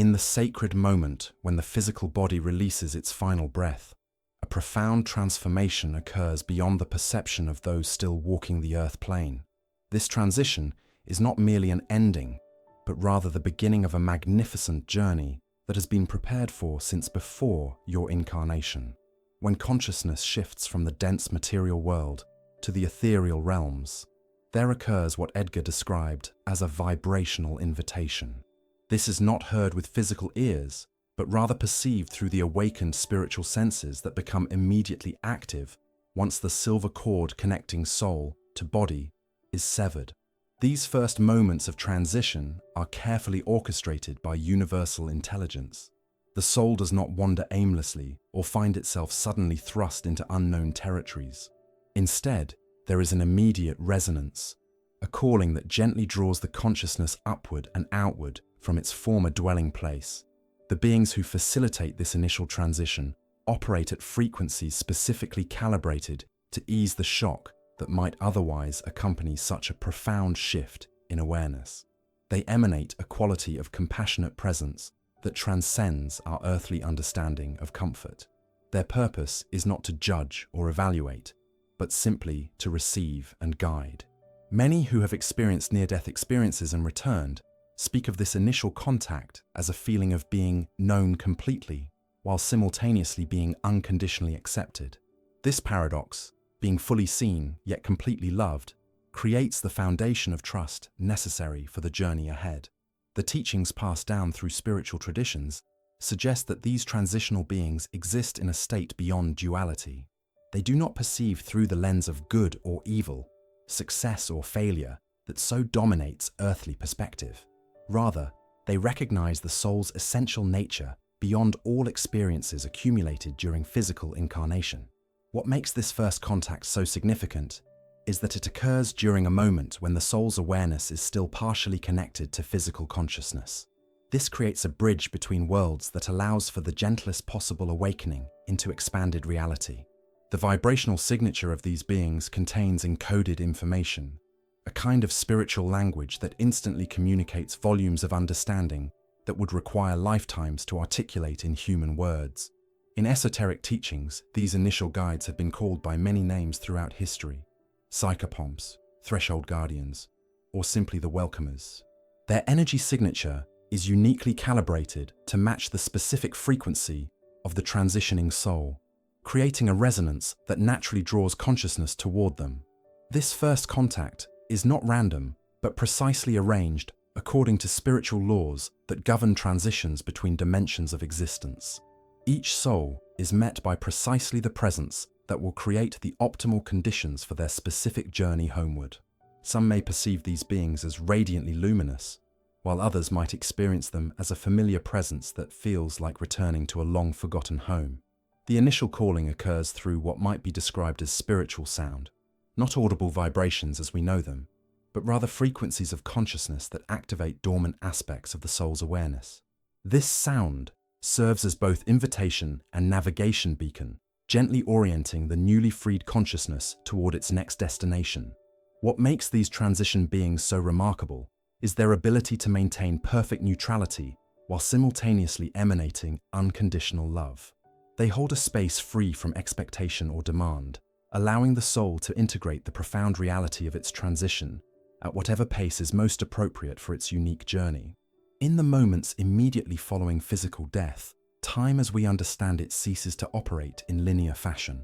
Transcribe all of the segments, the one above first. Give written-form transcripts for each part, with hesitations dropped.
In the sacred moment when the physical body releases its final breath, a profound transformation occurs beyond the perception of those still walking the earth plane. This transition is not merely an ending, but rather the beginning of a magnificent journey that has been prepared for since before your incarnation. When consciousness shifts from the dense material world to the ethereal realms, there occurs what Edgar described as a vibrational invitation. This is not heard with physical ears, but rather perceived through the awakened spiritual senses that become immediately active once the silver cord connecting soul to body is severed. These first moments of transition are carefully orchestrated by universal intelligence. The soul does not wander aimlessly or find itself suddenly thrust into unknown territories. Instead, there is an immediate resonance, a calling that gently draws the consciousness upward and outward from its former dwelling place. The beings who facilitate this initial transition operate at frequencies specifically calibrated to ease the shock that might otherwise accompany such a profound shift in awareness. They emanate a quality of compassionate presence that transcends our earthly understanding of comfort. Their purpose is not to judge or evaluate, but simply to receive and guide. Many who have experienced near-death experiences and returned speak of this initial contact as a feeling of being known completely, while simultaneously being unconditionally accepted. This paradox, being fully seen yet completely loved, creates the foundation of trust necessary for the journey ahead. The teachings passed down through spiritual traditions suggest that these transitional beings exist in a state beyond duality. They do not perceive through the lens of good or evil, success or failure that so dominates earthly perspective. Rather, they recognize the soul's essential nature beyond all experiences accumulated during physical incarnation. What makes this first contact so significant is that it occurs during a moment when the soul's awareness is still partially connected to physical consciousness. This creates a bridge between worlds that allows for the gentlest possible awakening into expanded reality. The vibrational signature of these beings contains encoded information, a kind of spiritual language that instantly communicates volumes of understanding that would require lifetimes to articulate in human words. In esoteric teachings, these initial guides have been called by many names throughout history: psychopomps, threshold guardians, or simply the welcomers. Their energy signature is uniquely calibrated to match the specific frequency of the transitioning soul, creating a resonance that naturally draws consciousness toward them. This first contact is not random, but precisely arranged according to spiritual laws that govern transitions between dimensions of existence. Each soul is met by precisely the presence that will create the optimal conditions for their specific journey homeward. Some may perceive these beings as radiantly luminous, while others might experience them as a familiar presence that feels like returning to a long-forgotten home. The initial calling occurs through what might be described as spiritual sound, not audible vibrations as we know them, but rather frequencies of consciousness that activate dormant aspects of the soul's awareness. This sound serves as both invitation and navigation beacon, gently orienting the newly freed consciousness toward its next destination. What makes these transition beings so remarkable is their ability to maintain perfect neutrality while simultaneously emanating unconditional love. They hold a space free from expectation or demand, allowing the soul to integrate the profound reality of its transition at whatever pace is most appropriate for its unique journey. In the moments immediately following physical death, time as we understand it ceases to operate in linear fashion.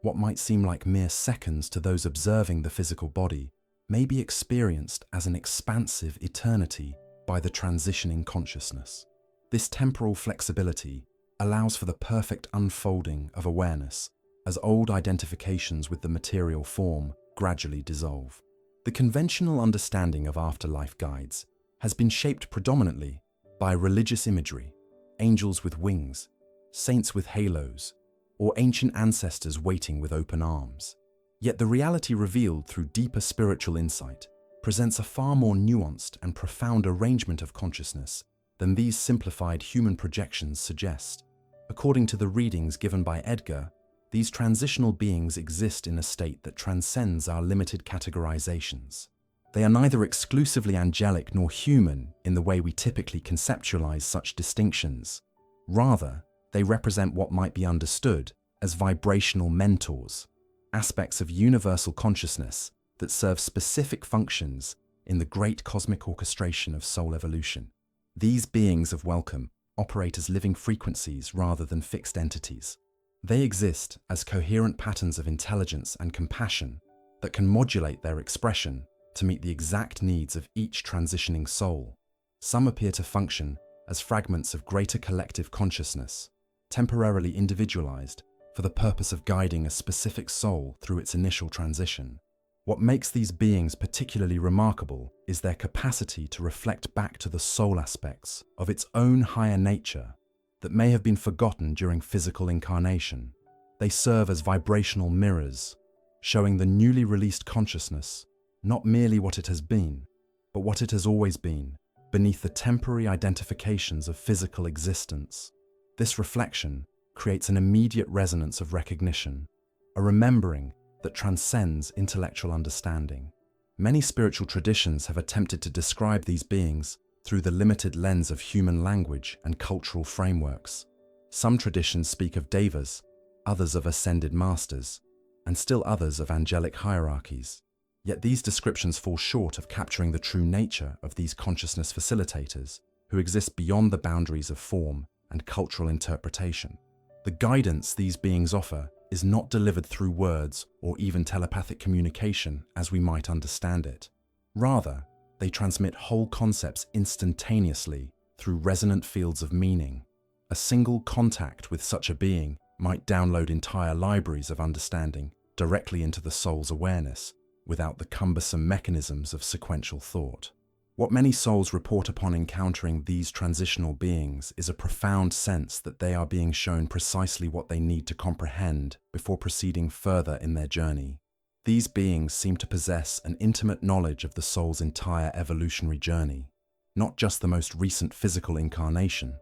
What might seem like mere seconds to those observing the physical body may be experienced as an expansive eternity by the transitioning consciousness. This temporal flexibility allows for the perfect unfolding of awareness as old identifications with the material form gradually dissolve. The conventional understanding of afterlife guides has been shaped predominantly by religious imagery, angels with wings, saints with halos, or ancient ancestors waiting with open arms. Yet the reality revealed through deeper spiritual insight presents a far more nuanced and profound arrangement of consciousness than these simplified human projections suggest. According to the readings given by Edgar, these transitional beings exist in a state that transcends our limited categorizations. They are neither exclusively angelic nor human in the way we typically conceptualize such distinctions. Rather, they represent what might be understood as vibrational mentors, aspects of universal consciousness that serve specific functions in the great cosmic orchestration of soul evolution. These beings of welcome operate as living frequencies rather than fixed entities. They exist as coherent patterns of intelligence and compassion that can modulate their expression to meet the exact needs of each transitioning soul. Some appear to function as fragments of greater collective consciousness, temporarily individualized for the purpose of guiding a specific soul through its initial transition. What makes these beings particularly remarkable is their capacity to reflect back to the soul aspects of its own higher nature that may have been forgotten during physical incarnation. They serve as vibrational mirrors, showing the newly released consciousness not merely what it has been, but what it has always been, beneath the temporary identifications of physical existence. This reflection creates an immediate resonance of recognition, a remembering that transcends intellectual understanding. Many spiritual traditions have attempted to describe these beings through the limited lens of human language and cultural frameworks. Some traditions speak of devas, others of ascended masters, and still others of angelic hierarchies. Yet these descriptions fall short of capturing the true nature of these consciousness facilitators who exist beyond the boundaries of form and cultural interpretation. The guidance these beings offer is not delivered through words or even telepathic communication as we might understand it. Rather, they transmit whole concepts instantaneously through resonant fields of meaning. A single contact with such a being might download entire libraries of understanding directly into the soul's awareness, without the cumbersome mechanisms of sequential thought. What many souls report upon encountering these transitional beings is a profound sense that they are being shown precisely what they need to comprehend before proceeding further in their journey. These beings seem to possess an intimate knowledge of the soul's entire evolutionary journey, not just the most recent physical incarnation,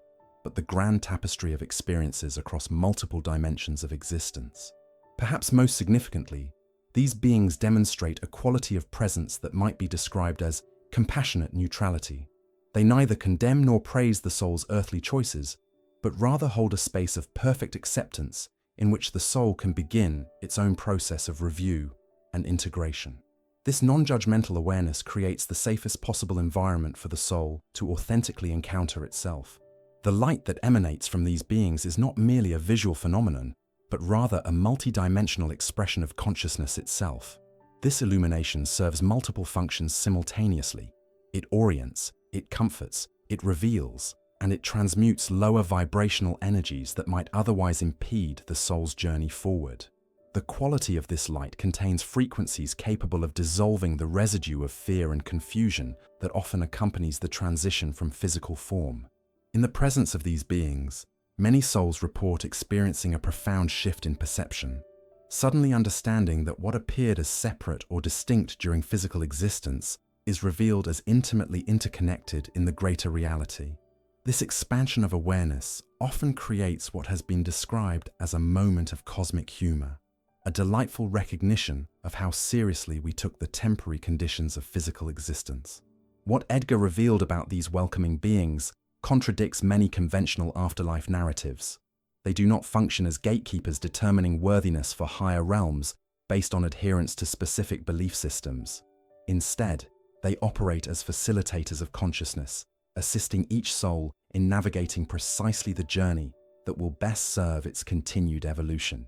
but the grand tapestry of experiences across multiple dimensions of existence. Perhaps most significantly, these beings demonstrate a quality of presence that might be described as compassionate neutrality. They neither condemn nor praise the soul's earthly choices, but rather hold a space of perfect acceptance in which the soul can begin its own process of review and integration. This non-judgmental awareness creates the safest possible environment for the soul to authentically encounter itself. The light that emanates from these beings is not merely a visual phenomenon, but rather a multidimensional expression of consciousness itself. This illumination serves multiple functions simultaneously. It orients, it comforts, it reveals, and it transmutes lower vibrational energies that might otherwise impede the soul's journey forward. The quality of this light contains frequencies capable of dissolving the residue of fear and confusion that often accompanies the transition from physical form. In the presence of these beings, many souls report experiencing a profound shift in perception, suddenly understanding that what appeared as separate or distinct during physical existence is revealed as intimately interconnected in the greater reality. This expansion of awareness often creates what has been described as a moment of cosmic humor, a delightful recognition of how seriously we took the temporary conditions of physical existence. What Edgar revealed about these welcoming beings contradicts many conventional afterlife narratives. They do not function as gatekeepers determining worthiness for higher realms based on adherence to specific belief systems. Instead, they operate as facilitators of consciousness, assisting each soul in navigating precisely the journey that will best serve its continued evolution.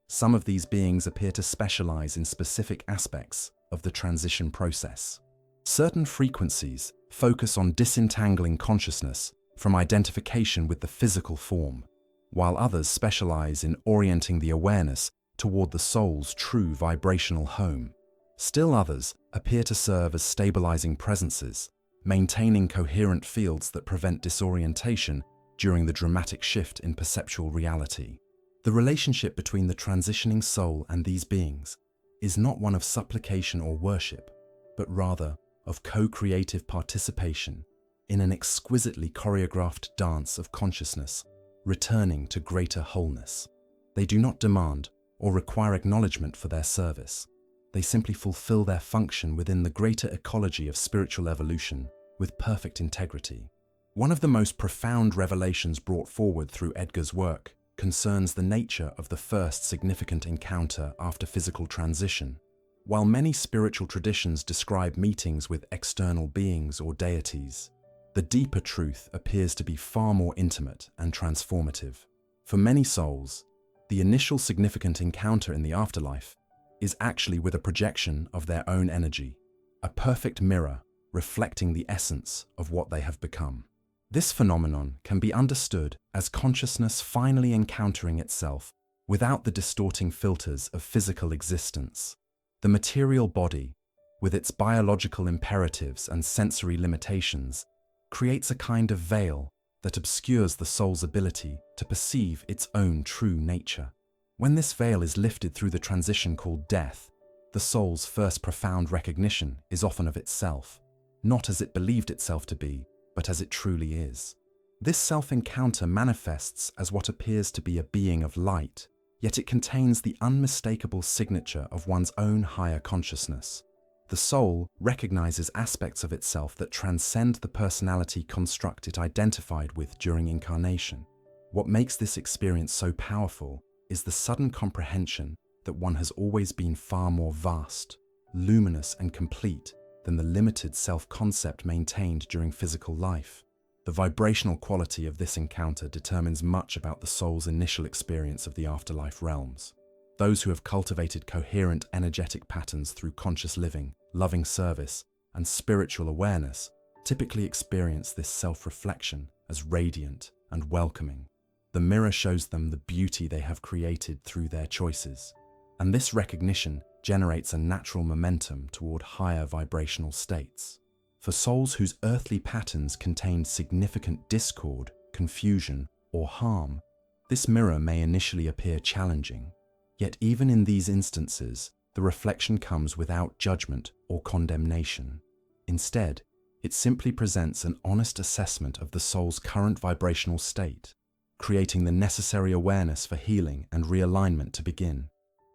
Some of these beings appear to specialize in specific aspects of the transition process. Certain frequencies focus on disentangling consciousness from identification with the physical form, while others specialize in orienting the awareness toward the soul's true vibrational home. Still others appear to serve as stabilizing presences, maintaining coherent fields that prevent disorientation during the dramatic shift in perceptual reality. The relationship between the transitioning soul and these beings is not one of supplication or worship, but rather of co-creative participation in an exquisitely choreographed dance of consciousness, returning to greater wholeness. They do not demand or require acknowledgement for their service. They simply fulfill their function within the greater ecology of spiritual evolution with perfect integrity. One of the most profound revelations brought forward through Edgar's work concerns the nature of the first significant encounter after physical transition. While many spiritual traditions describe meetings with external beings or deities, the deeper truth appears to be far more intimate and transformative. For many souls, the initial significant encounter in the afterlife is actually with a projection of their own energy, a perfect mirror reflecting the essence of what they have become. This phenomenon can be understood as consciousness finally encountering itself without the distorting filters of physical existence. The material body, with its biological imperatives and sensory limitations, creates a kind of veil that obscures the soul's ability to perceive its own true nature. When this veil is lifted through the transition called death, the soul's first profound recognition is often of itself, not as it believed itself to be, but as it truly is. This self-encounter manifests as what appears to be a being of light, yet it contains the unmistakable signature of one's own higher consciousness. The soul recognizes aspects of itself that transcend the personality construct it identified with during incarnation. What makes this experience so powerful is the sudden comprehension that one has always been far more vast, luminous, and complete than the limited self-concept maintained during physical life. The vibrational quality of this encounter determines much about the soul's initial experience of the afterlife realms. Those who have cultivated coherent energetic patterns through conscious living, loving service, and spiritual awareness typically experience this self-reflection as radiant and welcoming. The mirror shows them the beauty they have created through their choices, and this recognition generates a natural momentum toward higher vibrational states. For souls whose earthly patterns contain significant discord, confusion, or harm, this mirror may initially appear challenging. Yet even in these instances, the reflection comes without judgment or condemnation. Instead, it simply presents an honest assessment of the soul's current vibrational state, creating the necessary awareness for healing and realignment to begin.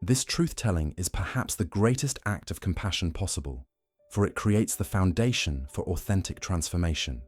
This truth-telling is perhaps the greatest act of compassion possible, for it creates the foundation for authentic transformation.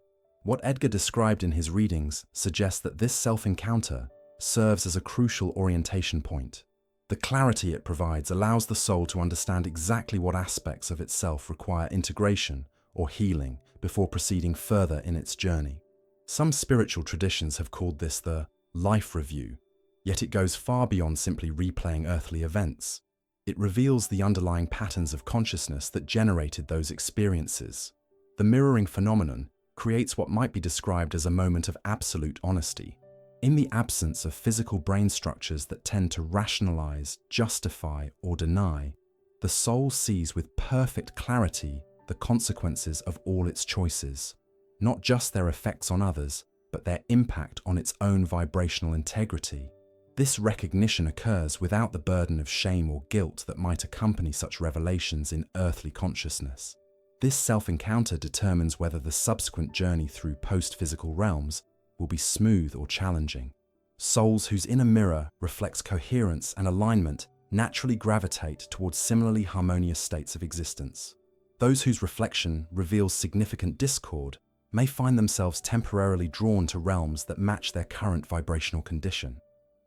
What Edgar described in his readings suggests that this self-encounter serves as a crucial orientation point. The clarity it provides allows the soul to understand exactly what aspects of itself require integration or healing before proceeding further in its journey. Some spiritual traditions have called this the life review, yet it goes far beyond simply replaying earthly events. It reveals the underlying patterns of consciousness that generated those experiences. The mirroring phenomenon creates what might be described as a moment of absolute honesty. In the absence of physical brain structures that tend to rationalize, justify, or deny, the soul sees with perfect clarity the consequences of all its choices, not just their effects on others, but their impact on its own vibrational integrity. This recognition occurs without the burden of shame or guilt that might accompany such revelations in earthly consciousness. This self-encounter determines whether the subsequent journey through post-physical realms will be smooth or challenging. Souls whose inner mirror reflects coherence and alignment naturally gravitate towards similarly harmonious states of existence. Those whose reflection reveals significant discord may find themselves temporarily drawn to realms that match their current vibrational condition,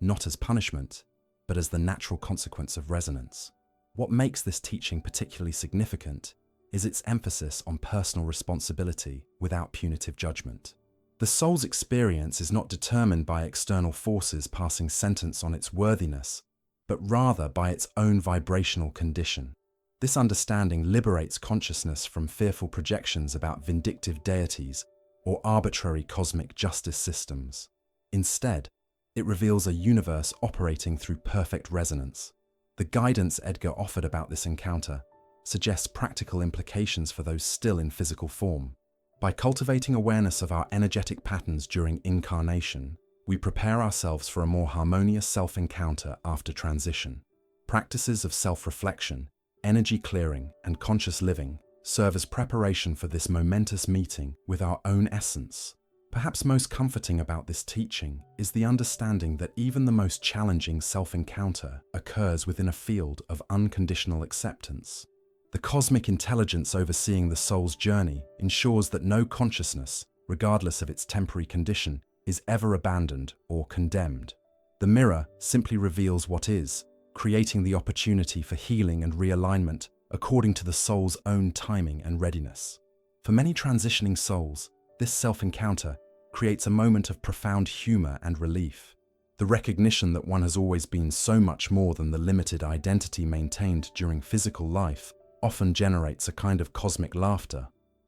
not as punishment, but as the natural consequence of resonance. What makes this teaching particularly significant is its emphasis on personal responsibility without punitive judgment. The soul's experience is not determined by external forces passing sentence on its worthiness, but rather by its own vibrational condition. This understanding liberates consciousness from fearful projections about vindictive deities or arbitrary cosmic justice systems. Instead, it reveals a universe operating through perfect resonance. The guidance Edgar offered about this encounter suggests practical implications for those still in physical form. By cultivating awareness of our energetic patterns during incarnation, we prepare ourselves for a more harmonious self-encounter after transition. Practices of self-reflection, energy clearing, and conscious living serve as preparation for this momentous meeting with our own essence. Perhaps most comforting about this teaching is the understanding that even the most challenging self-encounter occurs within a field of unconditional acceptance. The cosmic intelligence overseeing the soul's journey ensures that no consciousness, regardless of its temporary condition, is ever abandoned or condemned. The mirror simply reveals what is, creating the opportunity for healing and realignment according to the soul's own timing and readiness. For many transitioning souls, this self-encounter creates a moment of profound humor and relief. The recognition that one has always been so much more than the limited identity maintained during physical life often generates a kind of cosmic laughter,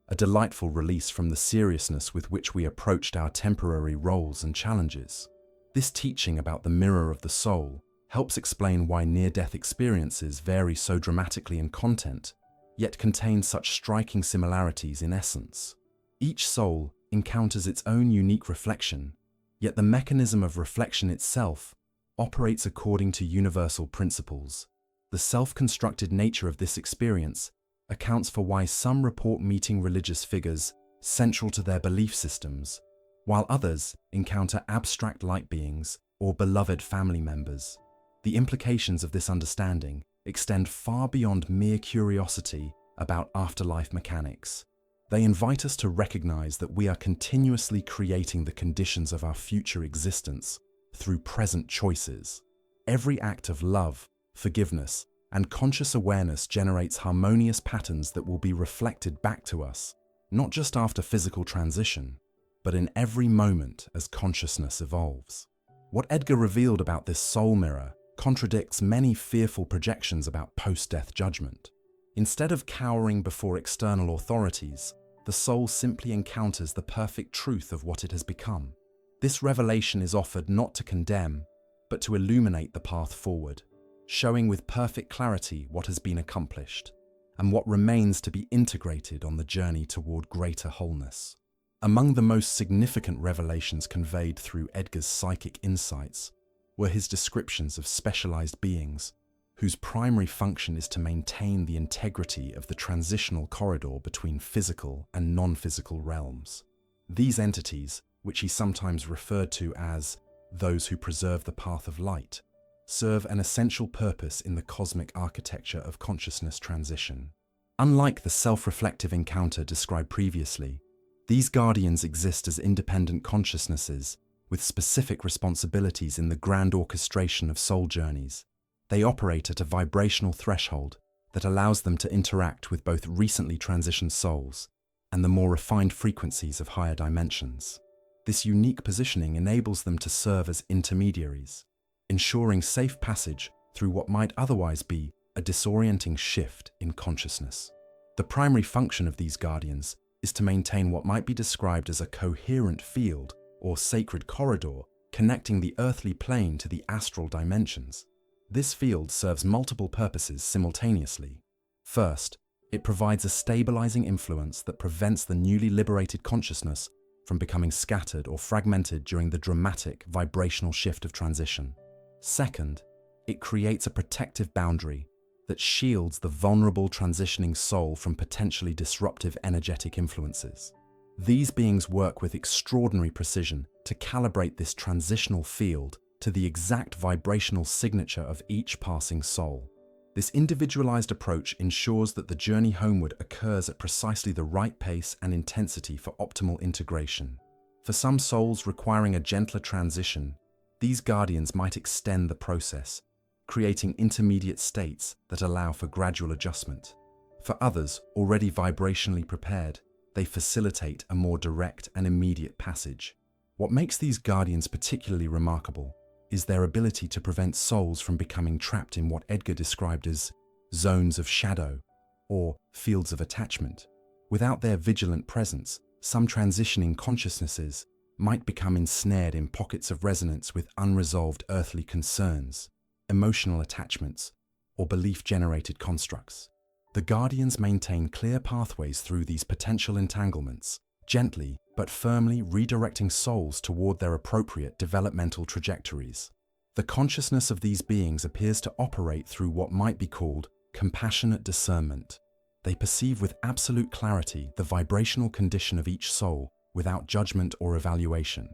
a delightful release from the seriousness with which we approached our temporary roles and challenges. This teaching about the mirror of the soul helps explain why near-death experiences vary so dramatically in content, yet contain such striking similarities in essence. Each soul encounters its own unique reflection, yet the mechanism of reflection itself operates according to universal principles. The self-constructed nature of this experience accounts for why some report meeting religious figures central to their belief systems, while others encounter abstract light beings or beloved family members. The implications of this understanding extend far beyond mere curiosity about afterlife mechanics. They invite us to recognize that we are continuously creating the conditions of our future existence through present choices. Every act of love, forgiveness, and conscious awareness generates harmonious patterns that will be reflected back to us, not just after physical transition, but in every moment as consciousness evolves. What Edgar revealed about this soul mirror contradicts many fearful projections about post-death judgment. Instead of cowering before external authorities, the soul simply encounters the perfect truth of what it has become. This revelation is offered not to condemn, but to illuminate the path forward, showing with perfect clarity what has been accomplished and what remains to be integrated on the journey toward greater wholeness. Among the most significant revelations conveyed through Edgar's psychic insights were his descriptions of specialized beings whose primary function is to maintain the integrity of the transitional corridor between physical and non-physical realms. These entities, which he sometimes referred to as those who preserve the path of light, serve an essential purpose in the cosmic architecture of consciousness transition. Unlike the self-reflective encounter described previously, these guardians exist as independent consciousnesses with specific responsibilities in the grand orchestration of soul journeys. They operate at a vibrational threshold that allows them to interact with both recently transitioned souls and the more refined frequencies of higher dimensions. This unique positioning enables them to serve as intermediaries, ensuring safe passage through what might otherwise be a disorienting shift in consciousness. The primary function of these guardians is to maintain what might be described as a coherent field or sacred corridor connecting the earthly plane to the astral dimensions. This field serves multiple purposes simultaneously. First, it provides a stabilizing influence that prevents the newly liberated consciousness from becoming scattered or fragmented during the dramatic vibrational shift of transition. Second, it creates a protective boundary that shields the vulnerable transitioning soul from potentially disruptive energetic influences. These beings work with extraordinary precision to calibrate this transitional field to the exact vibrational signature of each passing soul. This individualized approach ensures that the journey homeward occurs at precisely the right pace and intensity for optimal integration. For some souls requiring a gentler transition, these guardians might extend the process, creating intermediate states that allow for gradual adjustment. For others, already vibrationally prepared, they facilitate a more direct and immediate passage. What makes these guardians particularly remarkable is their ability to prevent souls from becoming trapped in what Edgar described as zones of shadow or fields of attachment. Without their vigilant presence, some transitioning consciousnesses might become ensnared in pockets of resonance with unresolved earthly concerns, emotional attachments, or belief-generated constructs. The guardians maintain clear pathways through these potential entanglements, gently but firmly redirecting souls toward their appropriate developmental trajectories. The consciousness of these beings appears to operate through what might be called compassionate discernment. They perceive with absolute clarity the vibrational condition of each soul without judgment or evaluation.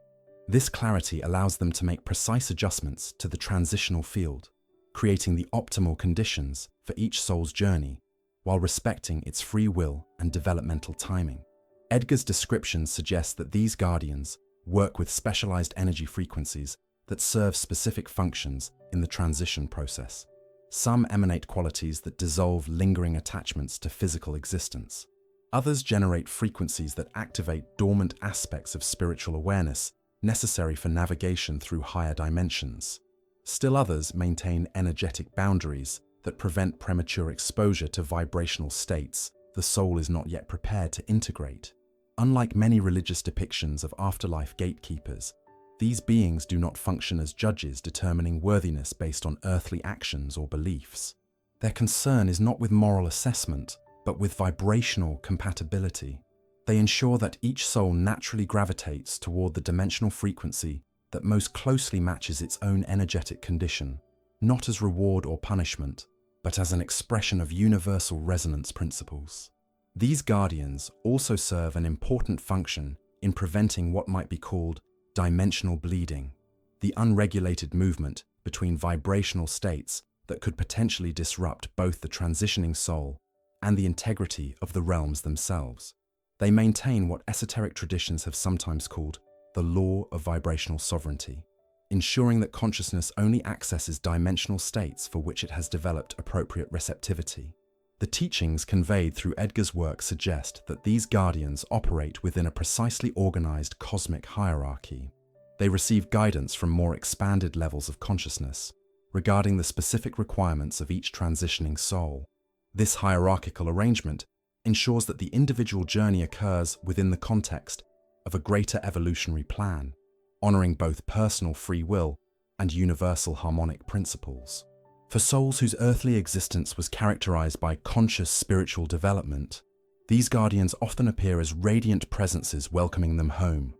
This clarity allows them to make precise adjustments to the transitional field, creating the optimal conditions for each soul's journey while respecting its free will and developmental timing. Edgar's descriptions suggest that these guardians work with specialized energy frequencies that serve specific functions in the transition process. Some emanate qualities that dissolve lingering attachments to physical existence. Others generate frequencies that activate dormant aspects of spiritual awareness necessary for navigation through higher dimensions. Still others maintain energetic boundaries that prevent premature exposure to vibrational states the soul is not yet prepared to integrate. Unlike many religious depictions of afterlife gatekeepers, these beings do not function as judges determining worthiness based on earthly actions or beliefs. Their concern is not with moral assessment, but with vibrational compatibility. They ensure that each soul naturally gravitates toward the dimensional frequency that most closely matches its own energetic condition, not as reward or punishment, but as an expression of universal resonance principles. These guardians also serve an important function in preventing what might be called dimensional bleeding, the unregulated movement between vibrational states that could potentially disrupt both the transitioning soul and the integrity of the realms themselves. They maintain what esoteric traditions have sometimes called the law of vibrational sovereignty, ensuring that consciousness only accesses dimensional states for which it has developed appropriate receptivity. The teachings conveyed through Edgar's work suggest that these guardians operate within a precisely organized cosmic hierarchy. They receive guidance from more expanded levels of consciousness regarding the specific requirements of each transitioning soul. This hierarchical arrangement ensures that the individual journey occurs within the context of a greater evolutionary plan, honoring both personal free will and universal harmonic principles. For souls whose earthly existence was characterized by conscious spiritual development, these guardians often appear as radiant presences welcoming them home.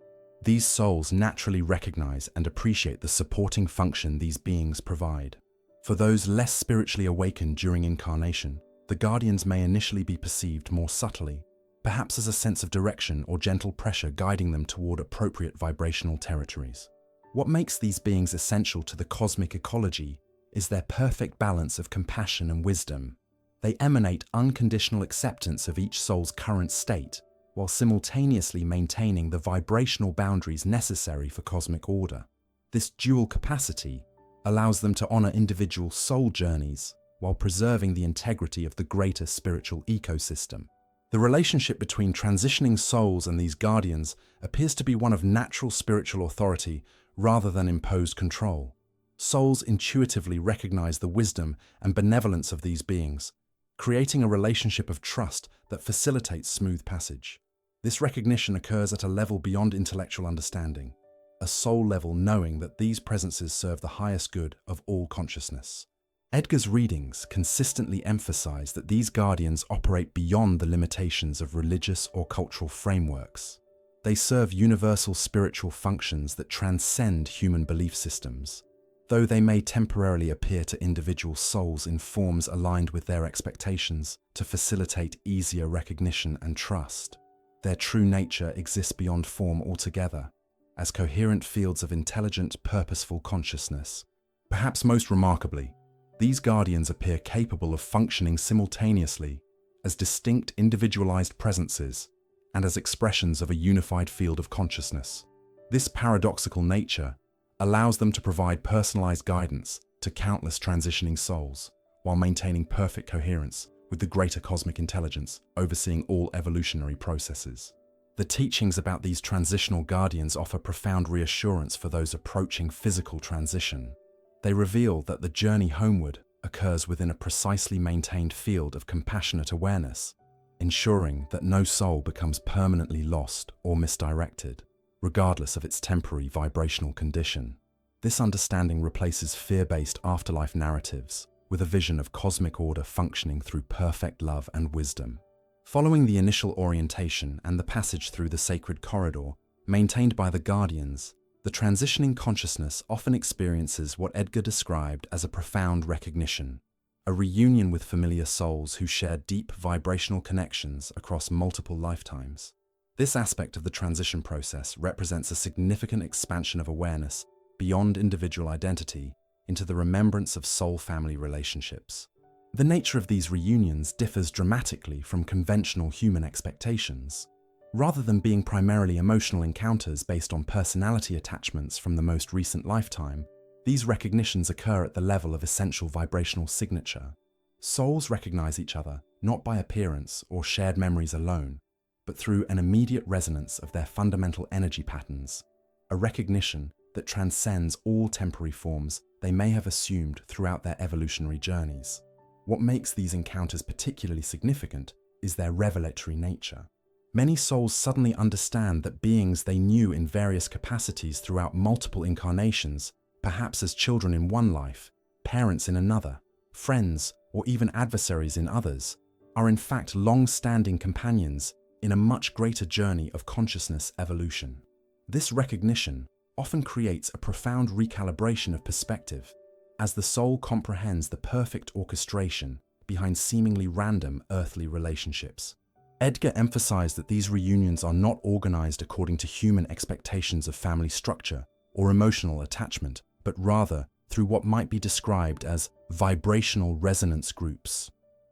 These souls naturally recognize and appreciate the supporting function these beings provide. For those less spiritually awakened during incarnation, the guardians may initially be perceived more subtly, perhaps as a sense of direction or gentle pressure guiding them toward appropriate vibrational territories. What makes these beings essential to the cosmic ecology is their perfect balance of compassion and wisdom. They emanate unconditional acceptance of each soul's current state, while simultaneously maintaining the vibrational boundaries necessary for cosmic order. This dual capacity allows them to honor individual soul journeys while preserving the integrity of the greater spiritual ecosystem. The relationship between transitioning souls and these guardians appears to be one of natural spiritual authority rather than imposed control. Souls intuitively recognize the wisdom and benevolence of these beings, creating a relationship of trust that facilitates smooth passage. This recognition occurs at a level beyond intellectual understanding, a soul-level knowing that these presences serve the highest good of all consciousness. Edgar's readings consistently emphasize that these guardians operate beyond the limitations of religious or cultural frameworks. They serve universal spiritual functions that transcend human belief systems. Though they may temporarily appear to individual souls in forms aligned with their expectations to facilitate easier recognition and trust, their true nature exists beyond form altogether, as coherent fields of intelligent, purposeful consciousness. Perhaps most remarkably, these guardians appear capable of functioning simultaneously as distinct individualized presences and as expressions of a unified field of consciousness. This paradoxical nature allows them to provide personalized guidance to countless transitioning souls while maintaining perfect coherence with the greater cosmic intelligence overseeing all evolutionary processes. The teachings about these transitional guardians offer profound reassurance for those approaching physical transition. They reveal that the journey homeward occurs within a precisely maintained field of compassionate awareness, ensuring that no soul becomes permanently lost or misdirected, regardless of its temporary vibrational condition. This understanding replaces fear-based afterlife narratives with a vision of cosmic order functioning through perfect love and wisdom. Following the initial orientation and the passage through the sacred corridor maintained by the guardians, the transitioning consciousness often experiences what Edgar described as a profound recognition, a reunion with familiar souls who share deep vibrational connections across multiple lifetimes. This aspect of the transition process represents a significant expansion of awareness beyond individual identity into the remembrance of soul-family relationships. The nature of these reunions differs dramatically from conventional human expectations. Rather than being primarily emotional encounters based on personality attachments from the most recent lifetime, these recognitions occur at the level of essential vibrational signature. Souls recognize each other not by appearance or shared memories alone, but through an immediate resonance of their fundamental energy patterns, a recognition that transcends all temporary forms they may have assumed throughout their evolutionary journeys. What makes these encounters particularly significant is their revelatory nature. Many souls suddenly understand that beings they knew in various capacities throughout multiple incarnations, perhaps as children in one life, parents in another, friends, or even adversaries in others, are in fact long-standing companions in a much greater journey of consciousness evolution. This recognition often creates a profound recalibration of perspective, as the soul comprehends the perfect orchestration behind seemingly random earthly relationships. Edgar emphasized that these reunions are not organized according to human expectations of family structure or emotional attachment, but rather through what might be described as vibrational resonance groups.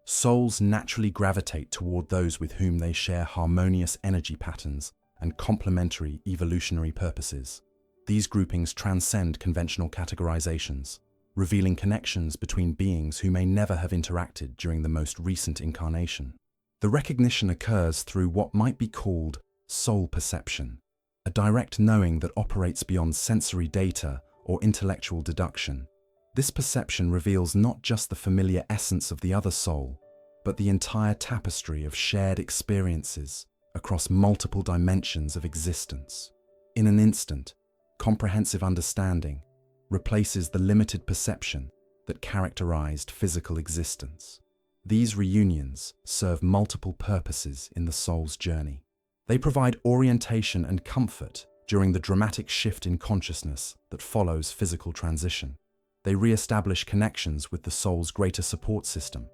Souls naturally gravitate toward those with whom they share harmonious energy patterns and complementary evolutionary purposes. These groupings transcend conventional categorizations, revealing connections between beings who may never have interacted during the most recent incarnation. The recognition occurs through what might be called soul perception, a direct knowing that operates beyond sensory data or intellectual deduction. This perception reveals not just the familiar essence of the other soul, but the entire tapestry of shared experiences across multiple dimensions of existence. In an instant, comprehensive understanding replaces the limited perception that characterized physical existence. These reunions serve multiple purposes in the soul's journey. They provide orientation and comfort during the dramatic shift in consciousness that follows physical transition. They re-establish connections with the soul's greater support system,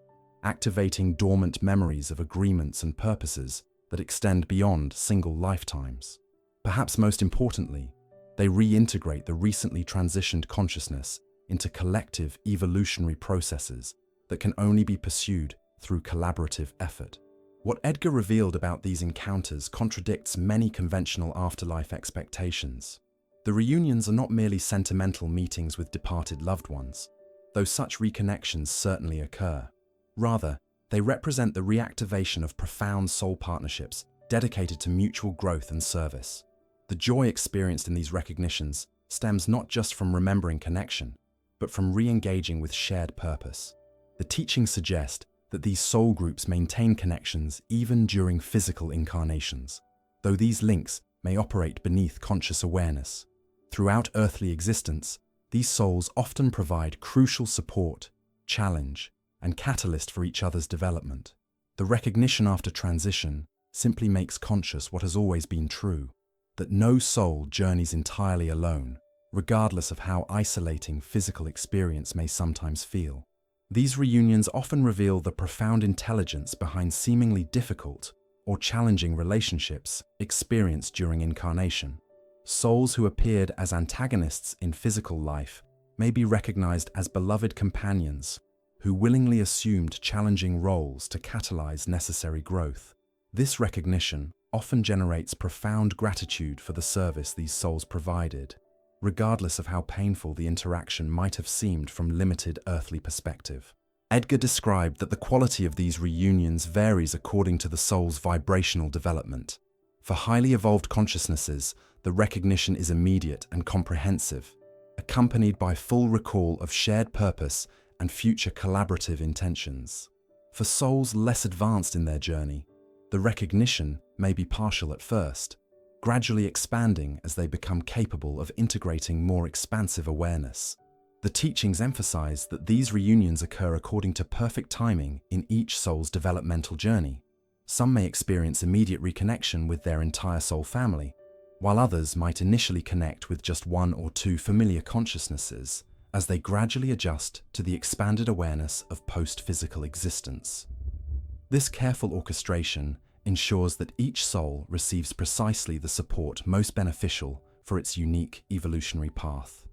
activating dormant memories of agreements and purposes that extend beyond single lifetimes. Perhaps most importantly, they reintegrate the recently transitioned consciousness into collective evolutionary processes that can only be pursued through collaborative effort. What Edgar revealed about these encounters contradicts many conventional afterlife expectations. The reunions are not merely sentimental meetings with departed loved ones, though such reconnections certainly occur. Rather, they represent the reactivation of profound soul partnerships dedicated to mutual growth and service. The joy experienced in these recognitions stems not just from remembering connection, but from re-engaging with shared purpose. The teachings suggest that these soul groups maintain connections even during physical incarnations, though these links may operate beneath conscious awareness. Throughout earthly existence, these souls often provide crucial support, challenge, and catalyst for each other's development. The recognition after transition simply makes conscious what has always been true, that no soul journeys entirely alone, regardless of how isolating physical experience may sometimes feel. These reunions often reveal the profound intelligence behind seemingly difficult or challenging relationships experienced during incarnation. Souls who appeared as antagonists in physical life may be recognized as beloved companions who willingly assumed challenging roles to catalyze necessary growth. This recognition often generates profound gratitude for the service these souls provided, regardless of how painful the interaction might have seemed from limited earthly perspective. Edgar described that the quality of these reunions varies according to the soul's vibrational development. For highly evolved consciousnesses, the recognition is immediate and comprehensive, accompanied by full recall of shared purpose and future collaborative intentions. For souls less advanced in their journey, the recognition may be partial at first, gradually expanding as they become capable of integrating more expansive awareness. The teachings emphasize that these reunions occur according to perfect timing in each soul's developmental journey. Some may experience immediate reconnection with their entire soul family, while others might initially connect with just one or two familiar consciousnesses as they gradually adjust to the expanded awareness of post-physical existence. This careful orchestration ensures that each soul receives precisely the support most beneficial for its unique evolutionary path.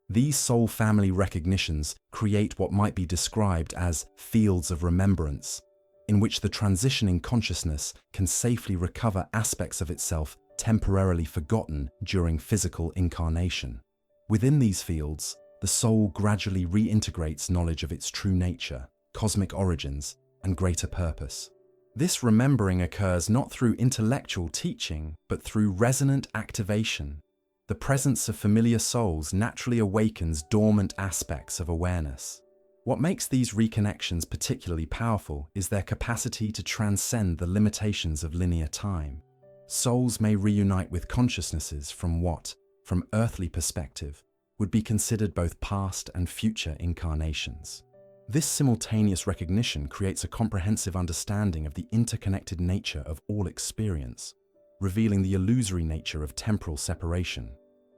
These soul family recognitions create what might be described as fields of remembrance, in which the transitioning consciousness can safely recover aspects of itself temporarily forgotten during physical incarnation. Within these fields, the soul gradually reintegrates knowledge of its true nature, cosmic origins, and greater purpose. This remembering occurs not through intellectual teaching, but through resonant activation. The presence of familiar souls naturally awakens dormant aspects of awareness. What makes these reconnections particularly powerful is their capacity to transcend the limitations of linear time. Souls may reunite with consciousnesses from what, from earthly perspective, would be considered both past and future incarnations. This simultaneous recognition creates a comprehensive understanding of the interconnected nature of all experience, revealing the illusory nature of temporal separation.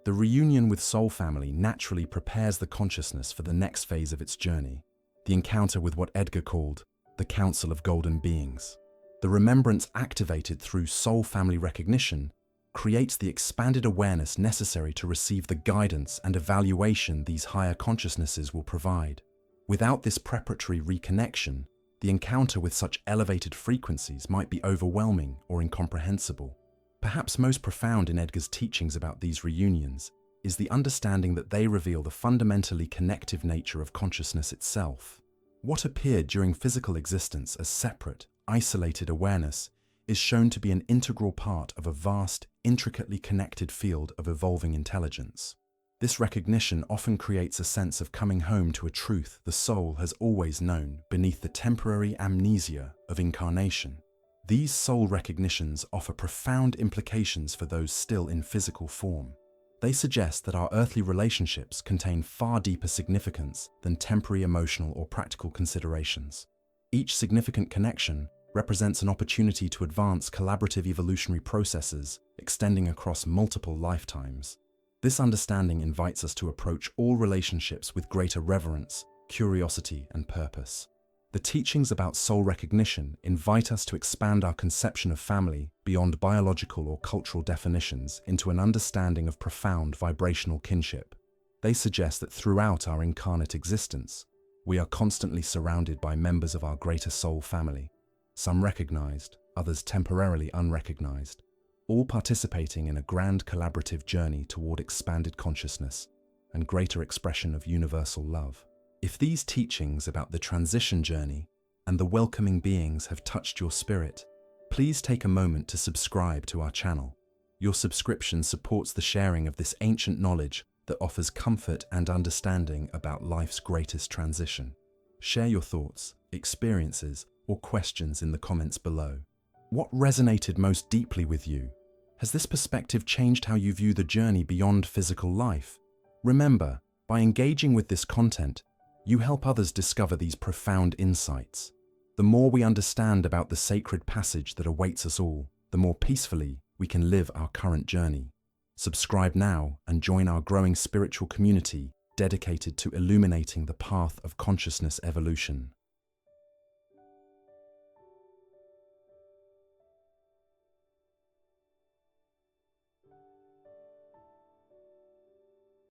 The reunion with soul family naturally prepares the consciousness for the next phase of its journey, the encounter with what Edgar called the Council of Golden Beings. The remembrance activated through soul family recognition creates the expanded awareness necessary to receive the guidance and evaluation these higher consciousnesses will provide. Without this preparatory reconnection, the encounter with such elevated frequencies might be overwhelming or incomprehensible. Perhaps most profound in Edgar's teachings about these reunions is the understanding that they reveal the fundamentally connective nature of consciousness itself. What appeared during physical existence as separate, isolated awareness is shown to be an integral part of a vast, intricately connected field of evolving intelligence. This recognition often creates a sense of coming home to a truth the soul has always known beneath the temporary amnesia of incarnation. These soul recognitions offer profound implications for those still in physical form. They suggest that our earthly relationships contain far deeper significance than temporary emotional or practical considerations. Each significant connection represents an opportunity to advance collaborative evolutionary processes extending across multiple lifetimes. This understanding invites us to approach all relationships with greater reverence, curiosity, and purpose. The teachings about soul recognition invite us to expand our conception of family beyond biological or cultural definitions into an understanding of profound vibrational kinship. They suggest that throughout our incarnate existence, we are constantly surrounded by members of our greater soul family, some recognized, others temporarily unrecognized, all participating in a grand collaborative journey toward expanded consciousness and greater expression of universal love. If these teachings about the transition journey and the welcoming beings have touched your spirit, please take a moment to subscribe to our channel. Your subscription supports the sharing of this ancient knowledge that offers comfort and understanding about life's greatest transition. Share your thoughts, experiences, or questions in the comments below. What resonated most deeply with you? Has this perspective changed how you view the journey beyond physical life? Remember, by engaging with this content, you help others discover these profound insights. The more we understand about the sacred passage that awaits us all, the more peacefully we can live our current journey. Subscribe now and join our growing spiritual community dedicated to illuminating the path of consciousness evolution.